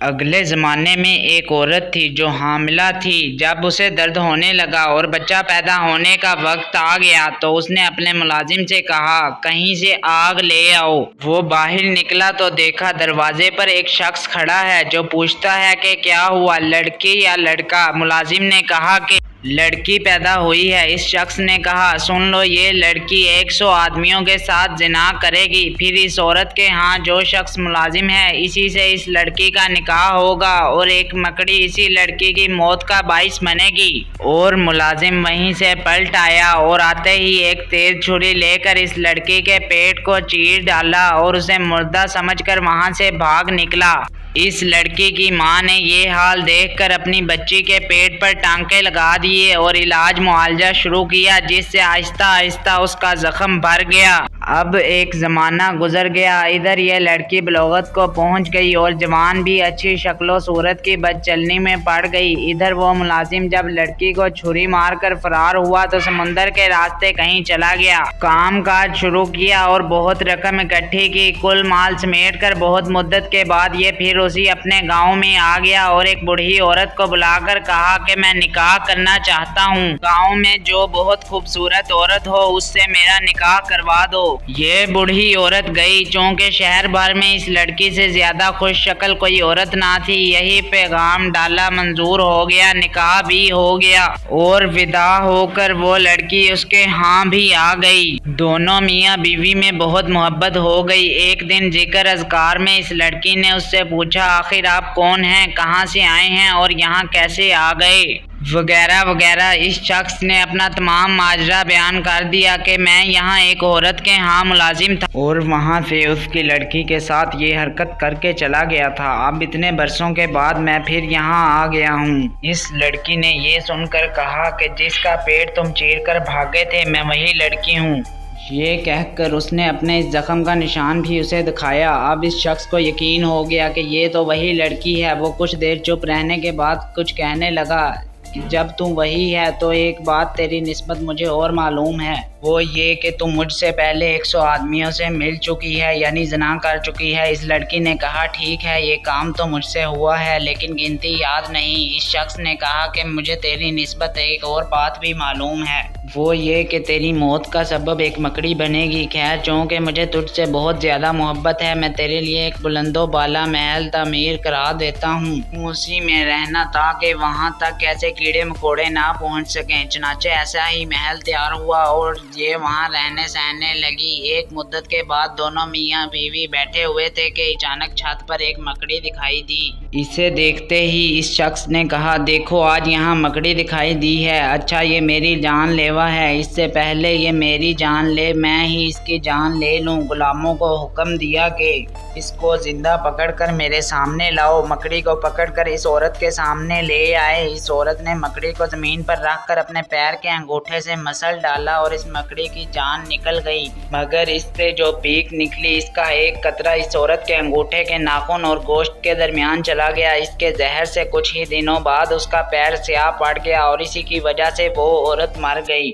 اگلے زمانے میں ایک عورت تھی جو حاملہ تھی۔ جب اسے درد ہونے لگا اور بچہ پیدا ہونے کا وقت آ گیا تو اس نے اپنے ملازم سے کہا کہیں سے آگ لے آؤ۔ وہ باہر نکلا تو دیکھا دروازے پر ایک شخص کھڑا ہے جو پوچھتا ہے کہ کیا ہوا، لڑکی یا لڑکا؟ ملازم نے کہا کہ لڑکی پیدا ہوئی ہے۔ اس شخص نے کہا سن لو، یہ لڑکی 100 آدمیوں کے ساتھ زنا کرے گی، پھر اس عورت کے ہاں جو شخص ملازم ہے اسی سے اس لڑکی کا نکاح ہوگا اور ایک مکڑی اسی لڑکی کی موت کا باعث بنے گی۔ اور ملازم وہیں سے پلٹ آیا اور آتے ہی ایک تیز چھری لے کر اس لڑکی کے پیٹ کو چیر ڈالا اور اسے مردہ سمجھ کر وہاں سے بھاگ نکلا۔ اس لڑکی کی ماں نے یہ حال دیکھ کر اپنی بچی کے پیٹ پر ٹانکے لگا دیے اور علاج معالجہ شروع کیا، جس سے آہستہ آہستہ اس کا زخم بھر گیا۔ اب ایک زمانہ گزر گیا، ادھر یہ لڑکی بلوغت کو پہنچ گئی اور جوان بھی اچھی شکل و صورت کی بد چلنی میں پڑ گئی۔ ادھر وہ ملازم جب لڑکی کو چھری مار کر فرار ہوا تو سمندر کے راستے کہیں چلا گیا۔ کام کاج شروع کیا اور بہت رقم اکٹھی کی، کل مال سمیٹ کر بہت مدت کے بعد یہ پھر اسی اپنے گاؤں میں آ گیا اور ایک بوڑھی عورت کو بلا کر کہا کہ میں نکاح کرنا چاہتا ہوں، گاؤں میں جو بہت خوبصورت عورت ہو اس سے میرا نکاح کروا دو۔ یہ بوڑھی عورت گئی، چونکہ شہر بھر میں اس لڑکی سے زیادہ خوش شکل کوئی عورت نہ تھی۔ یہی پیغام ڈالا، منظور ہو گیا، نکاح بھی ہو گیا اور وداع ہو کر وہ لڑکی اس کے ہاں بھی آ گئی۔ دونوں میاں بیوی میں بہت محبت ہو گئی۔ ایک دن ذکر اذکار میں اس لڑکی نے اس سے پوچھا آخر آپ کون ہیں، کہاں سے آئے ہیں اور یہاں کیسے آ گئے وغیرہ وغیرہ۔ اس شخص نے اپنا تمام ماجرا بیان کر دیا کہ میں یہاں ایک عورت کے ہاں ملازم تھا اور وہاں سے اس کی لڑکی کے ساتھ یہ حرکت کر کے چلا گیا تھا۔ اب اتنے برسوں کے بعد میں پھر یہاں آ گیا ہوں۔ اس لڑکی نے یہ سن کر کہا کہ جس کا پیٹ تم چیر کر بھاگے تھے میں وہی لڑکی ہوں۔ یہ کہہ کر اس نے اپنے اس زخم کا نشان بھی اسے دکھایا۔ اب اس شخص کو یقین ہو گیا کہ یہ تو وہی لڑکی ہے۔ وہ کچھ دیر چپ رہنے کے بعد کچھ کہنے لگا، جب تم وہی ہے تو ایک بات تیری نسبت مجھے اور معلوم ہے، وہ یہ کہ تم مجھ سے پہلے 100 آدمیوں سے مل چکی ہے، یعنی زنا کر چکی ہے۔ اس لڑکی نے کہا ٹھیک ہے، یہ کام تو مجھ سے ہوا ہے لیکن گنتی یاد نہیں۔ اس شخص نے کہا کہ مجھے تیری نسبت ایک اور بات بھی معلوم ہے، وہ یہ کہ تیری موت کا سبب ایک مکڑی بنے گی۔ خیر، چونکہ مجھے تجھ سے بہت زیادہ محبت ہے میں تیرے لیے ایک بلند و بالا محل تعمیر کرا دیتا ہوں، اسی میں رہنا تاکہ وہاں تک کیسے کیڑے مکوڑے نہ پہنچ سکیں۔ چنانچہ ایسا ہی محل تیار ہوا اور یہ وہاں رہنے سہنے لگی۔ ایک مدت کے بعد دونوں میاں بیوی بیٹھے ہوئے تھے کہ اچانک چھت پر ایک مکڑی دکھائی دی۔ اسے دیکھتے ہی اس شخص نے کہا دیکھو آج یہاں مکڑی دکھائی دی ہے، اچھا یہ میری جان لیوا ہے، اس سے پہلے یہ میری جان لے میں ہی اس کی جان لے لوں۔ غلاموں کو حکم دیا کہ اس کو زندہ پکڑ کر میرے سامنے لاؤ۔ مکڑی کو پکڑ کر اس عورت کے سامنے لے آئے۔ اس عورت نے مکڑی کو زمین پر رکھ کر اپنے پیر کے انگوٹھے سے مسل ڈالا اور اس مکڑی کی جان نکل گئی، مگر اس سے جو پیک نکلی اس کا ایک قطرہ اس عورت کے انگوٹھے کے ناخن اور گوشت کے درمیان چلا گیا۔ اس کے زہر سے کچھ ہی دنوں بعد اس کا پیر سیاہ پڑ گیا اور اسی کی وجہ سے وہ عورت مر گئی۔